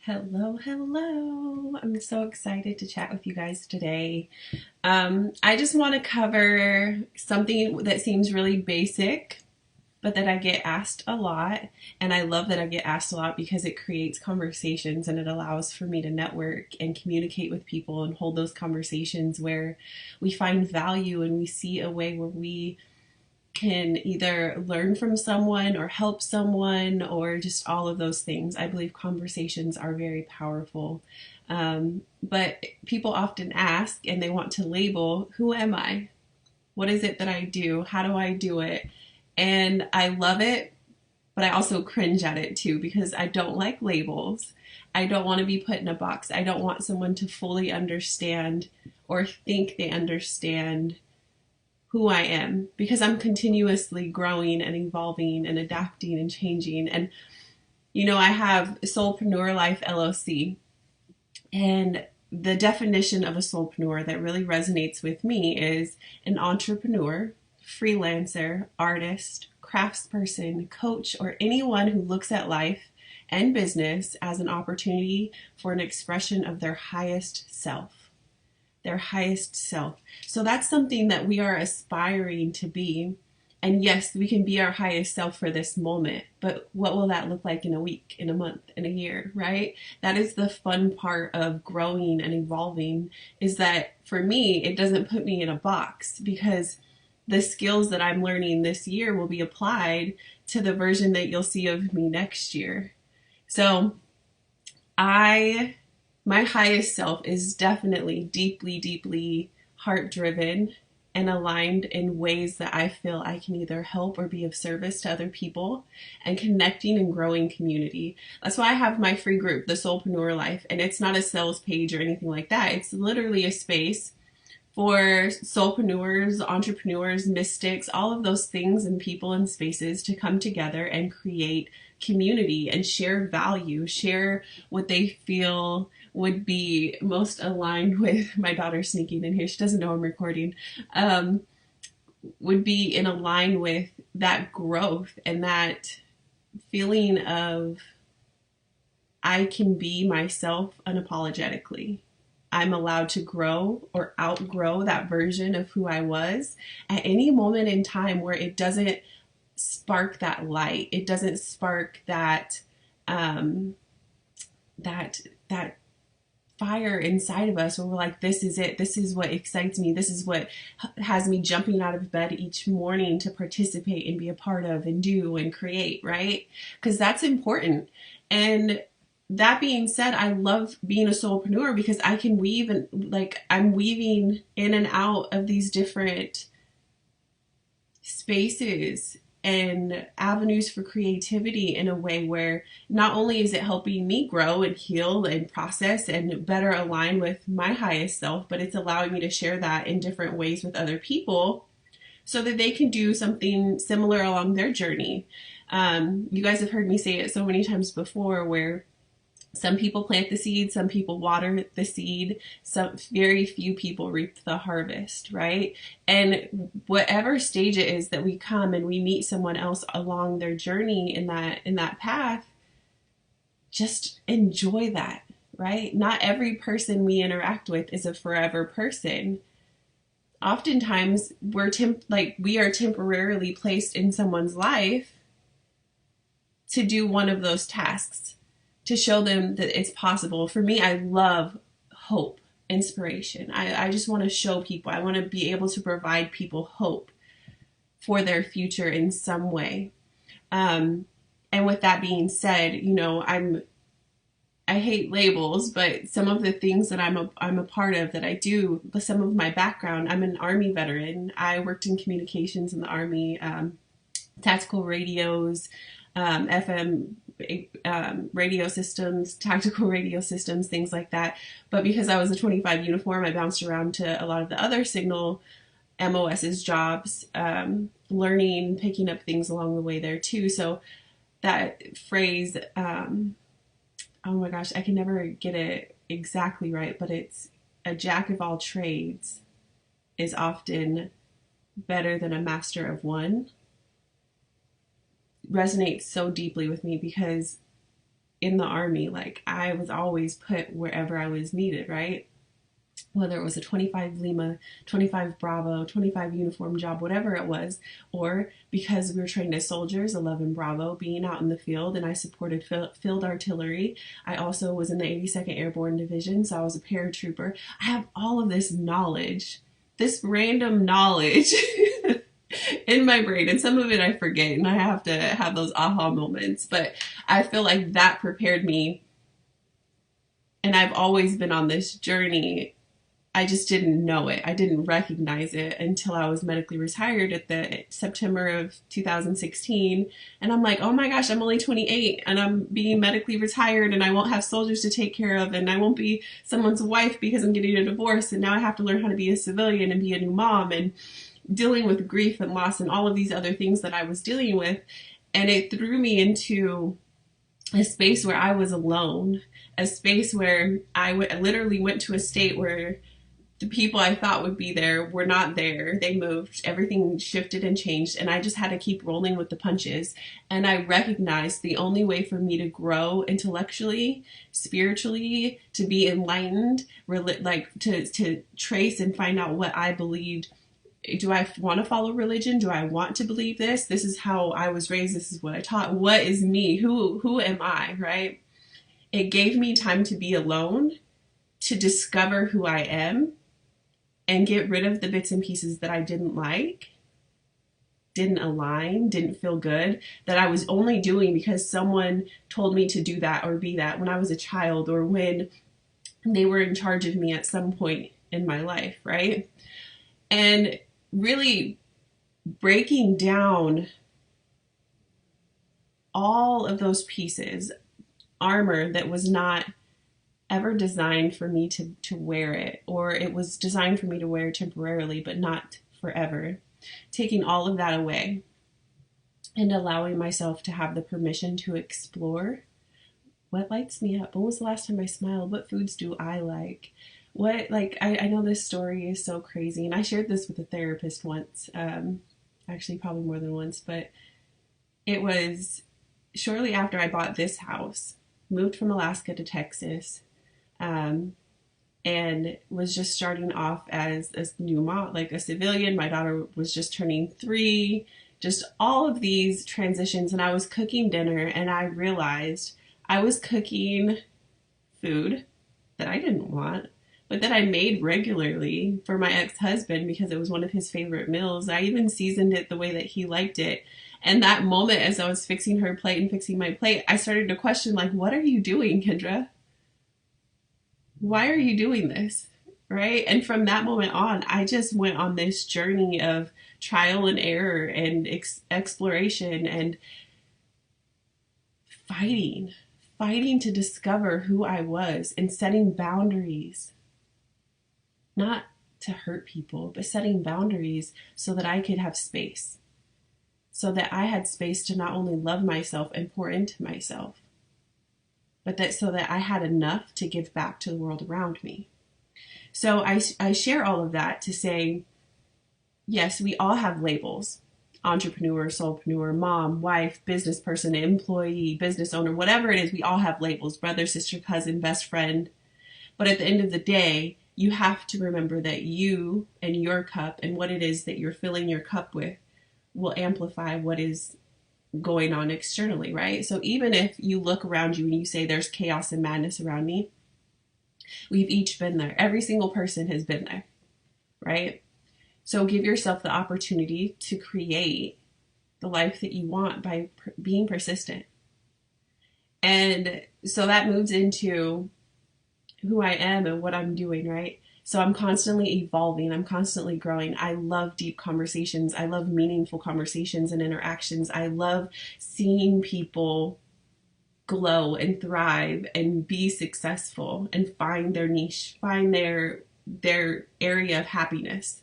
Hello, hello. I'm so excited to chat with you guys today. I just want to cover something that seems really basic, but that I get asked a lot. And I love that I get asked a lot because it creates conversations and it allows for me to network and communicate with people and hold those conversations where we find value and we see a way where we can either learn from someone or help someone or just all of those things. I believe conversations are very powerful. But people often ask and they want to label, who am I? What is it that I do? How do I do it? And I love it, but I also cringe at it too because I don't like labels. I don't want to be put in a box. I don't want someone to fully understand or think they understand who I am because I'm continuously growing and evolving and adapting and changing. And, I have Soulpreneur Life LLC, and the definition of a soulpreneur that really resonates with me is an entrepreneur, freelancer, artist, craftsperson, coach, or anyone who looks at life and business as an opportunity for an expression of their highest self. Their highest self. So that's something that we are aspiring to be. And yes, we can be our highest self for this moment, but what will that look like in a week, in a month, in a year, right? That is the fun part of growing and evolving, is that for me, it doesn't put me in a box because the skills that I'm learning this year will be applied to the version that you'll see of me next year. So my highest self is definitely deeply, deeply heart driven and aligned in ways that I feel I can either help or be of service to other people and connecting and growing community. That's why I have my free group, the Soulpreneur Life, and it's not a sales page or anything like that. It's literally a space for soulpreneurs, entrepreneurs, mystics, all of those things and people and spaces to come together and create community and share value, share what they feel would be most aligned with my daughter sneaking in here. She doesn't know I'm recording. Would be in align with that growth and that feeling of I can be myself unapologetically. I'm allowed to grow or outgrow that version of who I was at any moment in time where it doesn't spark that light. It doesn't spark that that fire inside of us where we're like, this is it. This is what excites me. This is what has me jumping out of bed each morning to participate and be a part of and do and create, right? Because that's important. And that being said, I love being a soulpreneur because I can weave and I'm weaving in and out of these different spaces and avenues for creativity in a way where not only is it helping me grow and heal and process and better align with my highest self, but it's allowing me to share that in different ways with other people so that they can do something similar along their journey. You guys have heard me say it so many times before where some people plant the seed, some people water the seed, some very few people reap the harvest, right? And whatever stage it is that we come and we meet someone else along their journey in that path, just enjoy that, right? Not every person we interact with is a forever person. Oftentimes we are temporarily placed in someone's life to do one of those tasks, to show them that it's possible. For me, I love hope, inspiration. I just want to show people. I want to be able to provide people hope for their future in some way. And with that being said, I hate labels, but some of the things that I'm a part of that I do, some of my background, I'm an Army veteran. I worked in communications in the Army, tactical radios, FM radio systems, tactical radio systems, things like that. But because I was a 25 uniform, I bounced around to a lot of the other signal MOS's jobs, learning, picking up things along the way there too. So that phrase, oh my gosh, I can never get it exactly right, but it's a jack of all trades is often better than a master of one. Resonates so deeply with me because in the Army, like I was always put wherever I was needed, right? Whether it was a 25 Lima, 25 Bravo, 25 uniform job, whatever it was, or because we were trained as soldiers, 11 Bravo, being out in the field, and I supported field artillery. I also was in the 82nd Airborne Division, so I was a paratrooper. I have all of this knowledge, this random knowledge in my brain, and some of it I forget, and I have to have those aha moments, but I feel like that prepared me, and I've always been on this journey. I just didn't know it. I didn't recognize it until I was medically retired at the September of 2016. And I'm like, oh my gosh, I'm only 28 and I'm being medically retired and I won't have soldiers to take care of and I won't be someone's wife because I'm getting a divorce. And now I have to learn how to be a civilian and be a new mom and dealing with grief and loss and all of these other things that I was dealing with. And it threw me into a space where I was alone, a space where I literally went to a state where the people I thought would be there were not there. They moved, everything shifted and changed, and I just had to keep rolling with the punches. And I recognized the only way for me to grow intellectually, spiritually, to be enlightened, like to trace and find out what I believed. Do I want to follow religion? Do I want to believe this? This is how I was raised. This is what I taught. What is me? Who am I, right? It gave me time to be alone, to discover who I am, and get rid of the bits and pieces that I didn't like, didn't align, didn't feel good, that I was only doing because someone told me to do that or be that when I was a child or when they were in charge of me at some point in my life, right? And really breaking down all of those pieces, armor that was not ever designed for me to wear it, or it was designed for me to wear temporarily, but not forever. Taking all of that away and allowing myself to have the permission to explore what lights me up. When was the last time I smiled? What foods do I like? I know this story is so crazy, and I shared this with a therapist once, actually probably more than once, but it was shortly after I bought this house, moved from Alaska to Texas, and was just starting off as a new mom, like a civilian. My daughter was just turning 3, just all of these transitions. And I was cooking dinner and I realized I was cooking food that I didn't want, but that I made regularly for my ex-husband because it was one of his favorite meals. I even seasoned it the way that he liked it. And that moment, as I was fixing her plate and fixing my plate, I started to question, like, what are you doing, Kendra? Why are you doing this? Right? And from that moment on, I just went on this journey of trial and error and exploration and fighting to discover who I was and setting boundaries, not to hurt people, but setting boundaries so that I could have space, so that I had space to not only love myself and pour into myself, but so that I had enough to give back to the world around me. So I share all of that to say, yes, we all have labels: entrepreneur, soulpreneur, mom, wife, business person, employee, business owner, whatever it is, we all have labels: brother, sister, cousin, best friend. But at the end of the day, you have to remember that you and your cup and what it is that you're filling your cup with will amplify what is going on externally, right? So even if you look around you and you say there's chaos and madness around me, we've each been there. Every single person has been there, right? So give yourself the opportunity to create the life that you want by being persistent. And so that moves into who I am and what I'm doing, right? So I'm constantly evolving. I'm constantly growing. I love deep conversations. I love meaningful conversations and interactions. I love seeing people glow and thrive and be successful and find their niche, find their area of happiness.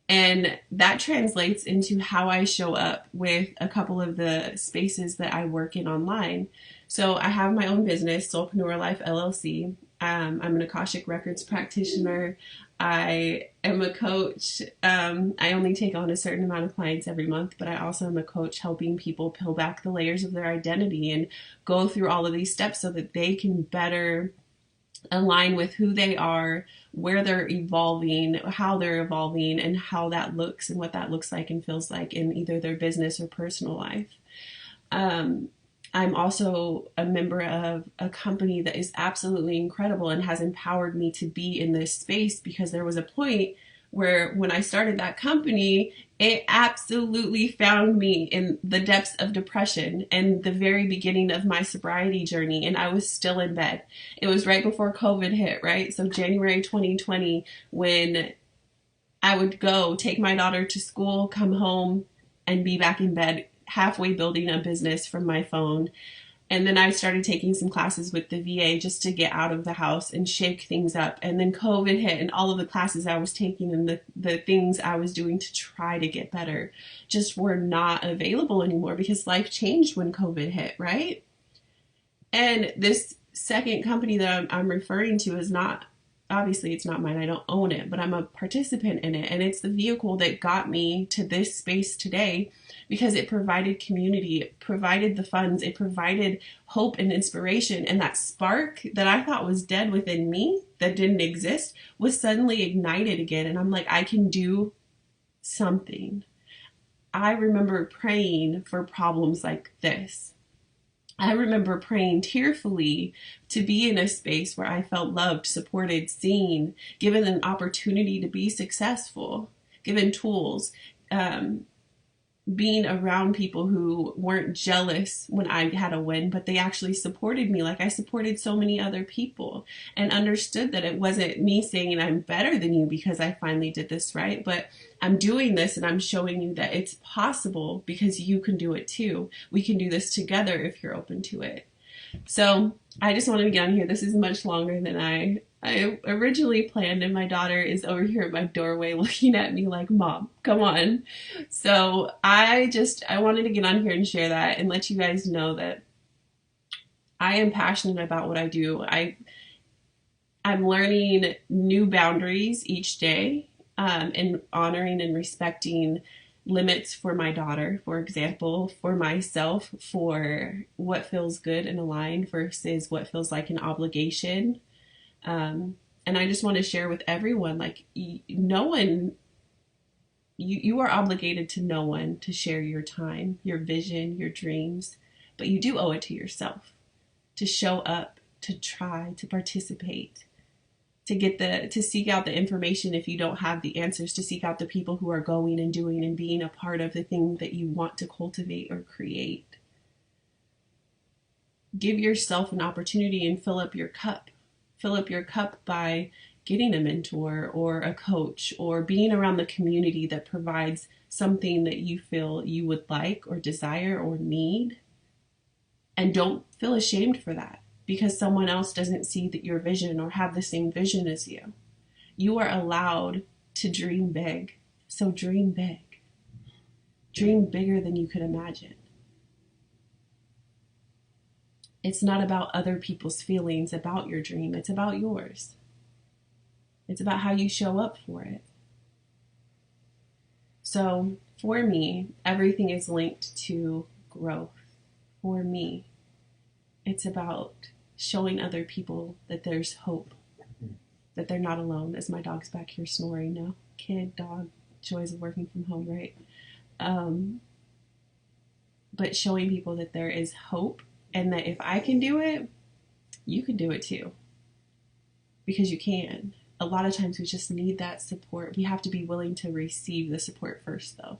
And that translates into how I show up with a couple of the spaces that I work in online. So I have my own business, Soulpreneur Life LLC. I'm an Akashic Records practitioner. I am a coach. I only take on a certain amount of clients every month, but I also am a coach helping people peel back the layers of their identity and go through all of these steps so that they can better align with who they are, where they're evolving, how they're evolving, and how that looks and what that looks like and feels like in either their business or personal life. I'm also a member of a company that is absolutely incredible and has empowered me to be in this space, because there was a point where when I started that company, it absolutely found me in the depths of depression and the very beginning of my sobriety journey, and I was still in bed. It was right before COVID hit, right? So January 2020, when I would go take my daughter to school, come home, and be back in bed, halfway building a business from my phone. And then I started taking some classes with the VA just to get out of the house and shake things up. And then COVID hit, and all of the classes I was taking and the things I was doing to try to get better just were not available anymore, because life changed when COVID hit, right? And this second company that I'm referring to is not, obviously it's not mine, I don't own it, but I'm a participant in it. And it's the vehicle that got me to this space today, because it provided community, it provided the funds, it provided hope and inspiration. And that spark that I thought was dead within me, that didn't exist, was suddenly ignited again. And I'm like, I can do something. I remember praying for problems like this. I remember praying tearfully to be in a space where I felt loved, supported, seen, given an opportunity to be successful, given tools, being around people who weren't jealous when I had a win, but they actually supported me like I supported so many other people, and understood that it wasn't me saying I'm better than you because I finally did this right, but I'm doing this and I'm showing you that it's possible because you can do it too. We can do this together if you're open to it. So I just wanted to get on here. This is much longer than I originally planned, and my daughter is over here at my doorway looking at me like, Mom, come on. So I wanted to get on here and share that and let you guys know that I am passionate about what I do. I'm learning new boundaries each day, and honoring and respecting limits for my daughter, for example, for myself, for what feels good and aligned versus what feels like an obligation. And I just want to share with everyone, like, no one, you are obligated to no one to share your time, your vision, your dreams, but you do owe it to yourself to show up, to try, to participate, to seek out the information if you don't have the answers, to seek out the people who are going and doing and being a part of the thing that you want to cultivate or create. Give yourself an opportunity and fill up your cup. Fill up your cup by getting a mentor or a coach, or being around the community that provides something that you feel you would like or desire or need. And don't feel ashamed for that, because someone else doesn't see that your vision or have the same vision as you. You are allowed to dream big. So dream big. Dream bigger than you could imagine. It's not about other people's feelings about your dream. It's about yours. It's about how you show up for it. So for me, everything is linked to growth. For me, it's about showing other people that there's hope, that they're not alone. As my dog's back here snoring now. Kid, dog, joys of working from home, right? But showing people that there is hope, and that if I can do it, you can do it too. Because you can. A lot of times we just need that support. We have to be willing to receive the support first, though.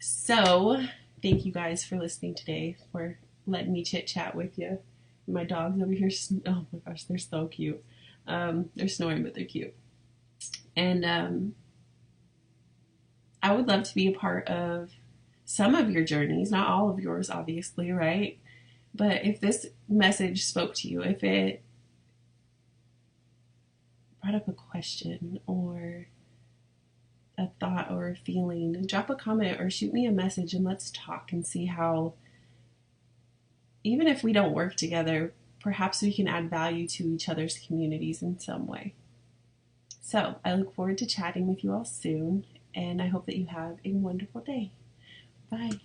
So thank you guys for listening today, for letting me chit chat with you. My dogs over here, oh my gosh, they're so cute. They're snoring, but they're cute. And I would love to be a part of some of your journeys, not all of yours, obviously, right? But if this message spoke to you, if it brought up a question or a thought or a feeling, drop a comment or shoot me a message and let's talk and see how, even if we don't work together, perhaps we can add value to each other's communities in some way. So I look forward to chatting with you all soon, and I hope that you have a wonderful day. Bye.